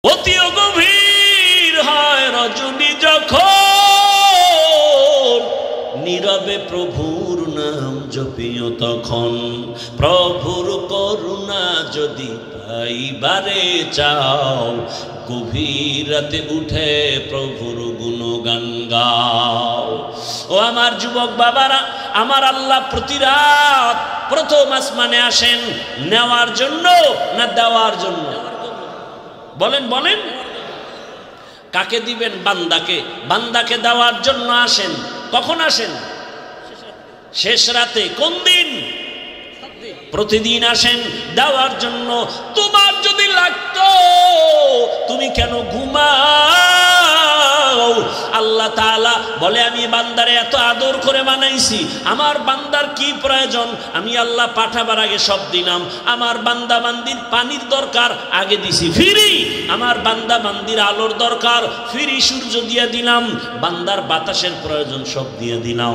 অতি গভীর হয় রজনী যখন, নীরবে প্রভুর নাম জপিও তখন। প্রভুর করুণা যদি পাইবারে চাও, গভীর রাতে উঠে প্রভুর গুণগান গাও। ও আমার যুবক বাবারা, আমার আল্লাহ প্রতি রাত প্রথম আসমানে আসেন নেওয়ার জন্য না দেওয়ার জন্য? বলেন বলেন। কাকে দিবেন? বান্দাকে। বান্দাকে দেওয়ার জন্য আসেন। কখন আসেন? শেষ রাতে। কোন দিন? প্রতিদিন আসেন দেওয়ার জন্য। তোমার যদি লাগতো তুমি কেন ঘুমাও? আল্লাহ তাআলা বলে, আমি বান্দারে এত আদর করে বানাইছি, আমার বান্দার কি প্রয়োজন আমি আল্লাহ পাঠাবার আগে সব দিলাম। আমার বান্দা বান্দির পানির দরকার আগে দিছি ফ্রি, আমার বান্দা বান্দির আলোর দরকার ফ্রি সূর্য দিয়ে দিলাম, বান্দার বাতাসের প্রয়োজন সব দিয়ে দিলাম।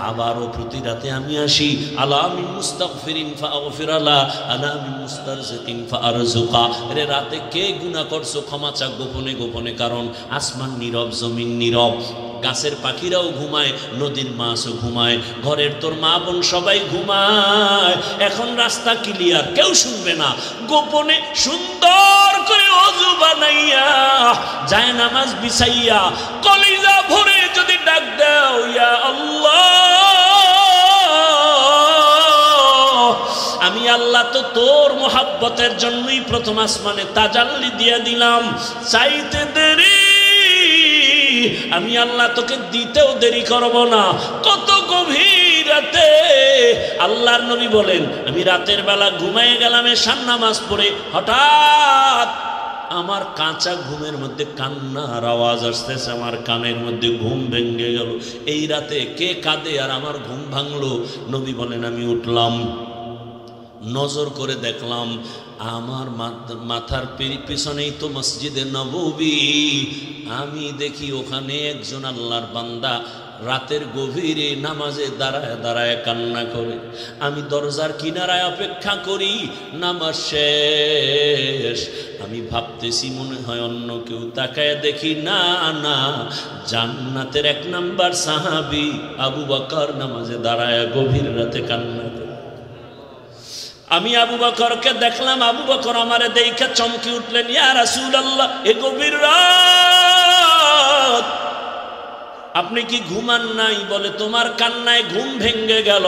আবারও প্রতি রাতে আমি আসি, আলা মিন মুস্তাগফিরিন ফাগফির আলা, আলা মিন মুস্তারজিকিন ফারজুকা। রে রাতে কে গুনাহ করছো ক্ষমা চা গোপনে গোপনে, কারণ আসমান নীরব, জমিন নীরব, গাছের পাখিরাও ঘুমায়, নদীর মাছও ঘুমায়, ঘরের তোর মা বোন সবাই ঘুমায়। এখন রাস্তা ক্লিয়ার, কেউ শুনবে না। গোপনে সুন্দর করে ওযু বানাইয়া যায় নামাজ বিছাইয়া কলিজা ভরে যদি ডাক দাও, ইয়া আল্লাহ, আমি আল্লাহ তো তোর মোহাব্বতের জন্যই প্রথম আসমানে তাজাল্লি দিয়ে দিলাম, চাইতে দেরি আমি আল্লাহ তোকে দিতেও দেরি করব না। কত গভীর রাতে আল্লাহর নবী বলেন, আমি রাতের বেলা ঘুমায়ে গেলাম এশার নামাজ পড়ে, হঠাৎ আমার কাঁচা ঘুমের মধ্যে কান্নার আওয়াজ আসতেছে, আমার কানের মধ্যে ঘুম ভেঙে গেল। এই রাতে কে কাঁদে আর আমার ঘুম ভাঙলো? নবী বলেন, আমি উঠলাম, নজর করে দেখলাম আমার মাথার পিছনেই তো মসজিদে নববী। আমি দেখি ওখানে একজন আল্লাহর বান্দা রাতের গভীরে নামাজে দাঁড়ায় দাঁড়ায় কান্না করে। আমি দরজার কিনারায় অপেক্ষা করি, নামাজ শেষ। আমি ভাবতেছি মনে হয় অন্য কেউ, তাকায় দেখি না না, জান্নাতের 1 নাম্বার সাহাবী আবু বকর নামাজে দাঁড়ায় গভীর রাতে কান্না করে। আমি আবু বকরকে দেখলাম, আবু বকর আমারে দেখে চমকে উঠলেন, ইয়া রাসূলুল্লাহ, এ গভীর রাত আপনি কি ঘুমান নাই? বলে, তোমার কান্নায় ঘুম ভেঙে গেল।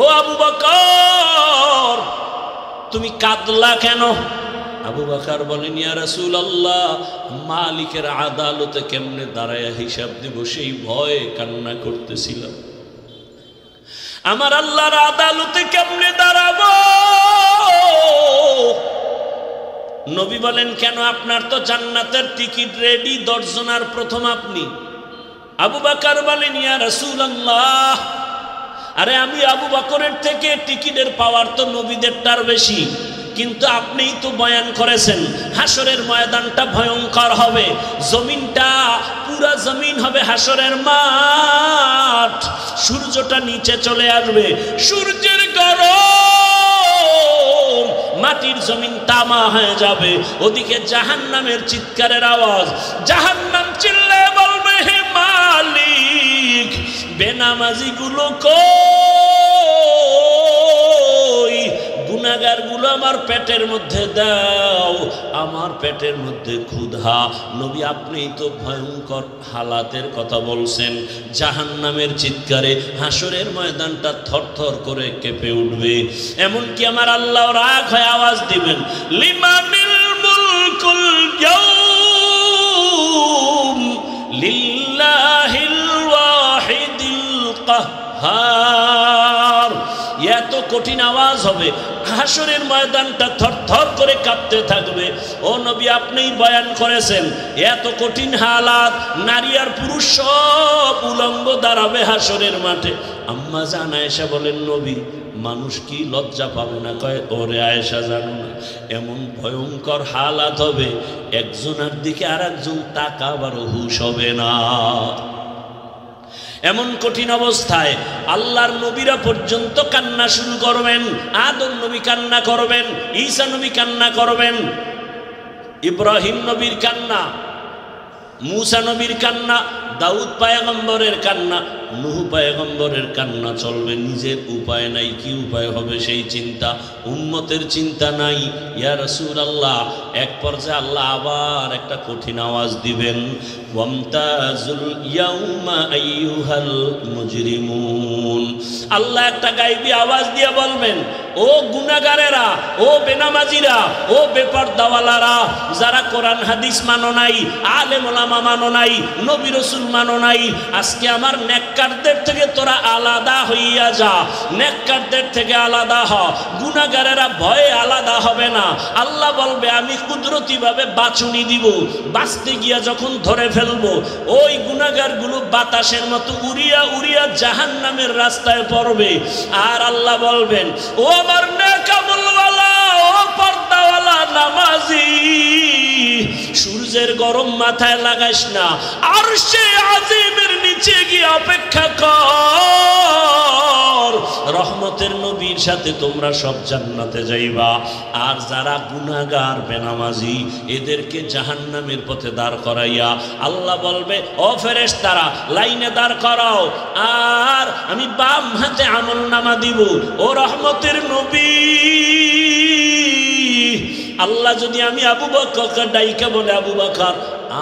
ও আবু বকর, তুমি কাঁদলা কেন? আবু বকর বলেন, ইয়া রাসূলুল্লাহ, মালিকের আদালতে কেমনে দাঁড়ায় হিসাব দেব সেই ভয়ে কান্না করতেছিলাম। আমার আল্লাহর আদালতে কেমনে দাঁড়াবো? নবী বলেন, কেন? আপনার তো জান্নাতের টিকিট রেডি, দর্শনার প্রথম আপনি। আবু বকর বলেন, ইয়া রাসূলুল্লাহ, আরে আমি আবু বকরের থেকে টিকিটের পাওয়ার তো নবীদেরটার বেশি, কিন্তু আপনিই তো বয়ান করেছেন হাসরের ময়দানটা ভয়ঙ্কর হবে, জমিনটা পুরা জমিন হবে হাসরের মাঠ, সূর্যটা নিচে চলে আসবে, সূর্যের গরম মাটির জমিন তামা হয়ে যাবে, ওদিকে জাহান্নামের চিৎকারের আওয়াজ, জাহান্নাম চিল্লায়ে বলবে, হে মালিক, বেনামাজি গুলো কই? গুনাহগার গুলো আমার পেটের মধ্যে দাও, আমার পেটের মধ্যে ক্ষুধা। নবী, আপনিই তো ভয়ঙ্কর হালাতের কথা বলছেন, জাহান্নামের চিৎকারে হাসরের ময়দানটা থরথর করে কেঁপে উঠবে। এমনকি আমার আল্লাহ রাগ হয়ে আওয়াজ দিবেন, লিমানিল মুলকুল ইয়াউম লিল্লাহিল ওয়াহিদিল কাহ্হার। এত কঠিন আওয়াজ হবে, হাসরের ময়দানটা থরথর করে কাঁপতে থাকবে। ও নবী, আপনিই বয়ান করেছেন এত কঠিন হালাত, নারী আর পুরুষ সব উলঙ্গ দাঁড়াবে হাসরের মাঠে। আম্মা জান আয়েশা বলেন, নবী, মানুষ কি লজ্জা পাবে না? কয়, ওরে আয়েশা, জানো না, এমন ভয়ঙ্কর হালাত হবে, একজনের দিকে আর একজন তাকাবারও হুঁশ হবে না। এমন কঠিন অবস্থায় আল্লাহর নবীরা পর্যন্ত কান্না শুরু করবেন। আদম নবী কান্না করবেন, ঈসা নবী কান্না করবেন, ইব্রাহিম নবীর কান্না, মুসা নবীর কান্না, দাউদ পয়গম্বরের কান্না, নূহ পয়গম্বরের কান্না চলবে। নিজের উপায় নাই, কি উপায় হবে সেই চিন্তা, উম্মতের চিন্তা নাই। ইয়া রাসূলুল্লাহ, এক পর্যায়ে আল্লাহ আবার একটা কঠিন আওয়াজ দিবেন, ওয়ামতাজুল ইয়াউমা আইয়ুহাল মুজরিমুন। আল্লাহ একটা গায়বী আওয়াজ দিয়ে বলবেন, ও গুনাহগারেরা, ও বেনামাজিরা, ও বেপরদাওয়ালারা, যারা কোরআন হাদিস মানো নাই, আলেম ওলামা মানো নাই, নবী রাসূল মানো নাই, আজকে আমার নেককারদের থেকে তোরা আলাদা হইয়া যা, নেককারদের থেকে আলাদা হ। গুনাহগারেরা ভয়ে আলাদা হবে না। আল্লাহ বলবে, আমি কুদরতিভাবে বাছুনি দিব, বাঁচতে গিয়া যখন ধরে ফেলবো, ওই গুনাহগারগুলো বাতাসের মতো উড়িয়া উড়িয়া জাহান্নামের রাস্তায় পড়বে। আর আল্লাহ বলবেন, ও আমার নেক আমলওয়ালা, ও পর্দাওয়ালা নামাজি, সূর্যের গরম মাথায় লাগাইস না, আরশে আজিমের নিচে গিয়ে অপেক্ষা কর, রহমতের নবীর সাথে তোমরা সব জান্নাতে যাইবা। আর যারা গুনাহগার বেনামাজি, এদেরকে জাহান্নামের পথে দাঁড় করাইয়া আল্লাহ বলবে, ও ফেরেশতারা, লাইনে দাঁড় করাও, আর আমি বাম হাতে আমলনামা দিব। ও রহমতের নবী, আল্লাহ যদি আমি আবু বকরকে ডাইকা বলে, আবু বকর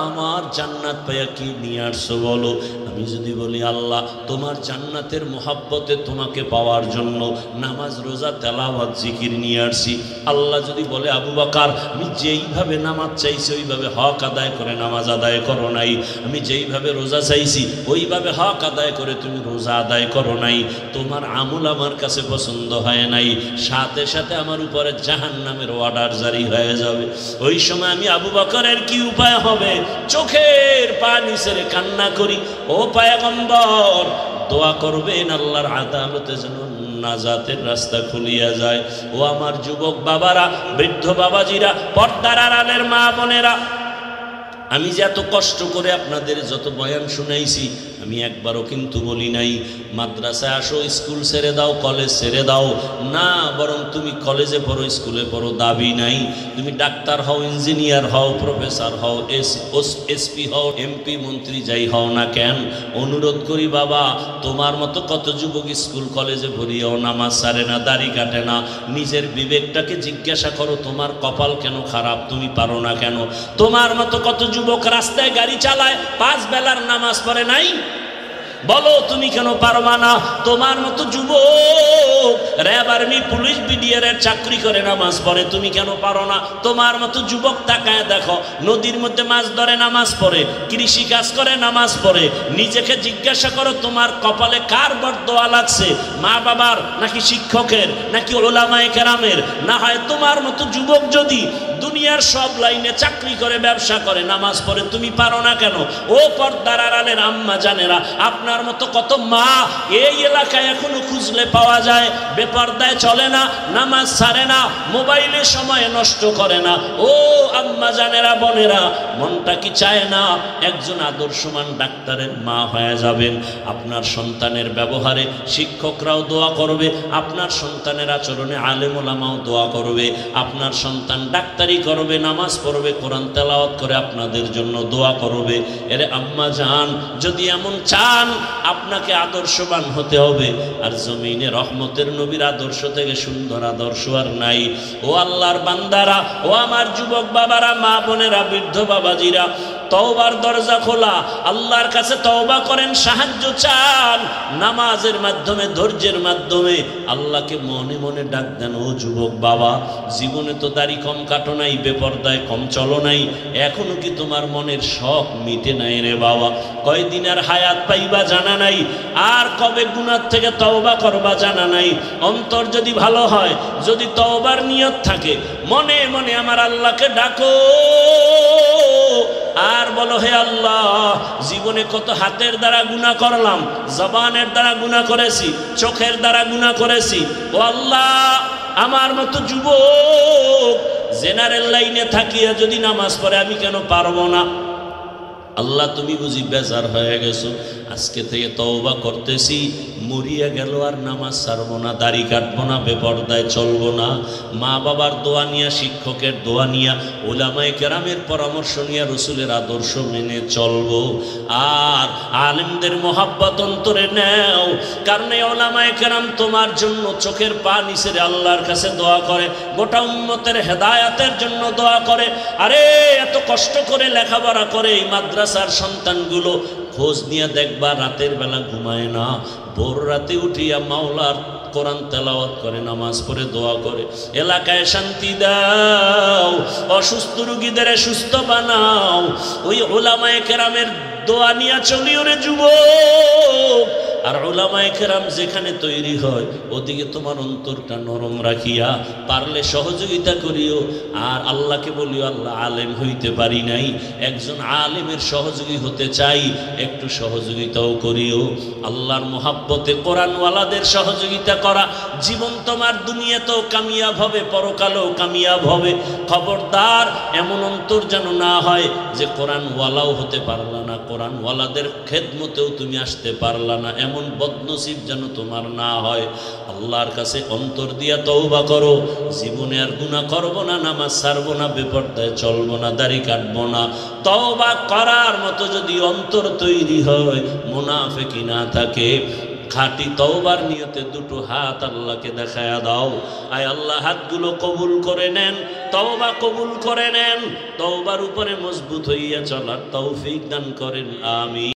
আমার জান্নাত পাইয়া কি নিয়ে আসছো বলো, আমি যদি বলি আল্লাহ তোমার জান্নাতের মোহাব্বতে তোমাকে পাওয়ার জন্য নামাজ রোজা তেলাওয়াত জিকির নিয়ে আসছি, আল্লাহ যদি বলে আবু বকর আমি যেইভাবে নামাজ চাইছি ওইভাবে হক আদায় করে নামাজ আদায় করো নাই, আমি যেইভাবে রোজা চাইছি ওইভাবে হক আদায় করে তুমি রোজা আদায় করো নাই, তোমার আমল আমার কাছে পছন্দ হয় নাই, সাথে সাথে আমার উপরে জাহান্নামের অর্ডার জারি হয়ে যাবে। ওই সময় আমি আবু বকরের কি উপায় হবে? চোখের পানি ছেড়ে কান্না করি, ও পয়গম্বর দোয়া করবেন আল্লাহর আদালতে যেন নাজাতের রাস্তা খুলিয়া যায়। ও আমার যুবক বাবারা, বৃদ্ধ বাবাজিরা, পর্দার আড়ালের মা বোনেরা, আমি যে এত কষ্ট করে আপনাদের যত বয়ান শুনাইছি, আমি একবারও কিন্তু বলি নাই মাদ্রাসায় আসো, স্কুল ছেড়ে দাও, কলেজ ছেড়ে দাও, না, বরং তুমি কলেজে পড়ো, স্কুলে পড়ো, দাবি নাই। তুমি ডাক্তার হও, ইঞ্জিনিয়ার হও, প্রফেসর হও, এসপি হও, এমপি মন্ত্রী যাই হও না কেন, অনুরোধ করি বাবা, তোমার মতো কত যুবক স্কুল কলেজে পড়িয়াও নামাজ ছাড়ে না, দাড়ি কাটে না। নিজের বিবেকটাকে জিজ্ঞাসা করো, তোমার কপাল কেন খারাপ, তুমি পারো না কেন? তোমার মতো কত যুবক রাস্তায় গাড়ি চালায়, 5 বেলার নামাজ পড়ে নাই, বলো তুমি কেন পারবা না? তোমার মতো যুবক র্যাব, আর্মি, পুলিশ, বিডিআরের চাকরি করে নামাজ পড়ে, তুমি কেন পারো না? তোমার মতো যুবক তাকায় দেখো, নদীর মধ্যে মাছ ধরে নামাজ পড়ে, কৃষি কাজ করে নামাজ পড়ে। নিজেকে জিজ্ঞাসা করো, তোমার কপালে কার বরদোয়া লাগছে? মা বাবার, নাকি শিক্ষকের, নাকি ওলামায়ে কেরামের? না হয় তোমার মতো যুবক যদি দুনিয়ার সব লাইনে চাকরি করে, ব্যবসা করে, নামাজ পড়ে, তুমি পারো না কেন? ও পর্দার আড়ালের আম্মা জানেরা, আপনার মতো কত মা এই এলাকায় এখনো খুঁজলে পাওয়া যায়, বেপর্দায় চলে না, নামাজ ছাড়ে না, মোবাইলে সময় নষ্ট করে না। ও আম্মা জানেরা, বোনেরা, মনটা কি চায় না একজন আদর্শমান ডাক্তারের মা হয়ে যাবেন? আপনার সন্তানের ব্যবহারে শিক্ষকরাও দোয়া করবে, আপনার সন্তানের আচরণে আলেম ওলামাও দোয়া করবে, আপনার সন্তান ডাক্তারি করবে, নামাজ পড়বে, কোরআন তেলাওয়াত করে আপনাদের জন্য দোয়া করবে। এরে আম্মা জান, যদি এমন চান আপনাকে আদর্শবান হতে হবে, আর জমিনে রহমতের নবীর আদর্শ থেকে সুন্দর আদর্শ আর নাই। ও আল্লাহর বান্দারা, ও আমার যুবক বাবারা, মা বোনেরা, বৃদ্ধ বাবাজিরা, তওবার দরজা খোলা, আল্লাহর কাছে তওবা করেন, সাহায্য চান, নামাজের মাধ্যমে, ধৈর্যের মাধ্যমে আল্লাহকে মনে মনে ডাক দেন। ও যুবক বাবা, জীবনে তো দাড়ি কম কাটো নাই, বেপরদায় কম চলো নাই, এখনো কি তোমার মনের শখ মিটে নাই রে বাবা? কয়দিন আর হায়াত পাইবা জানা নাই, আর কবে গুনাহ থেকে তওবা করবা জানা নাই। অন্তর যদি ভালো হয়, যদি তওবার নিয়ত থাকে, মনে মনে আমার আল্লাহকে ডাকো আর বলো, হে আল্লাহ, জীবনে কত হাতের দ্বারা গুনাহ করলাম, জবানের দ্বারা গুনাহ করেছি, চোখের দ্বারা গুনাহ করেছি। ও আল্লাহ, আমার মতো যুবক জেনারেল লাইনে থাকিয়া যদি নামাজ পড়ে, আমি কেন পারবো না? আল্লাহ তুমি বুঝি বেজার হয়ে গেছো, আজকে থেকে তওবা করতেছি, মরিয়া গেল আর নামাজ ছাড়বো না, দাড়ি কাটবো না, বেপরদায় চলবো না, মা বাবার দোয়া নিয়া, শিক্ষকের দোয়া নিয়া, উলামায়ে কেরামের পরামর্শ নিয়া, রসুলের আদর্শ মেনে চলবো। আর আলেমদের মহাব্বত অন্তরে নেও, কারণ এই উলামায়ে কেরাম তোমার জন্য চোখের পানি ছেড়ে আল্লাহর কাছে দোয়া করে, গোটা উম্মতের হেদায়াতের জন্য দোয়া করে। আরে এত কষ্ট করে লেখাপড়া করে এই মাদ্রাসার সন্তানগুলো, খোঁজ নিয়ে দেখবা রাতের বেলা ঘুমায় না, ভোর রাতে উঠিয়া মাওলার কোরআন তেলাওয়াত করে, নামাজ পড়ে, দোয়া করে। এলাকায় শান্তি দাও, অসুস্থ রোগীদের সুস্থ বানাও। ওই উলামায়ে কেরামের দোয়া নিয়ে চলিও রে যুবক। আর উলামায়ে কেরাম যেখানে তৈরি হয় ওদিকে তোমার অন্তরটা নরম রাখিয়া পারলে সহযোগিতা করিও। আর আল্লাহকে বলিও, আল্লাহ আলেম হইতে পারি নাই, একজন আলেমের সহযোগী হতে চাই, একটু সহযোগিতাও করিও। আল্লাহর মোহাব্বতে কোরআনওয়ালাদের সহযোগিতা করা, জীবন তোমার দুনিয়াতেও কামিয়াব হবে, পরকালেও কামিয়াব হবে। খবরদার এমন অন্তর যেন না হয় যে কোরআনওয়ালাও হতে পারলা না, কোরআনওয়ালাদের খেদমতেও তুমি আসতে পারলা না, এমন বদনসিব যেন তোমার না হয়। আল্লাহর কাছে অন্তর দিয়া তওবা করো, জীবনে আর গুনাহ করব না, নামাজ ছাড়বো না, বেপরদায় চলবো না, দাড়ি কাটবো না। তওবা করার মতো যদি অন্তর তৈরি হয়, মুনাফিকি না থাকে, খাঁটি তওবার নিয়তে দুটো হাত আল্লাহকে দেখায়া দাও। আয় আল্লাহ হাতগুলো কবুল করে নেন, তওবা কবুল করে নেন, তওবার উপরে মজবুত হইয়া চলার তৌফিক দান করেন, আমিন।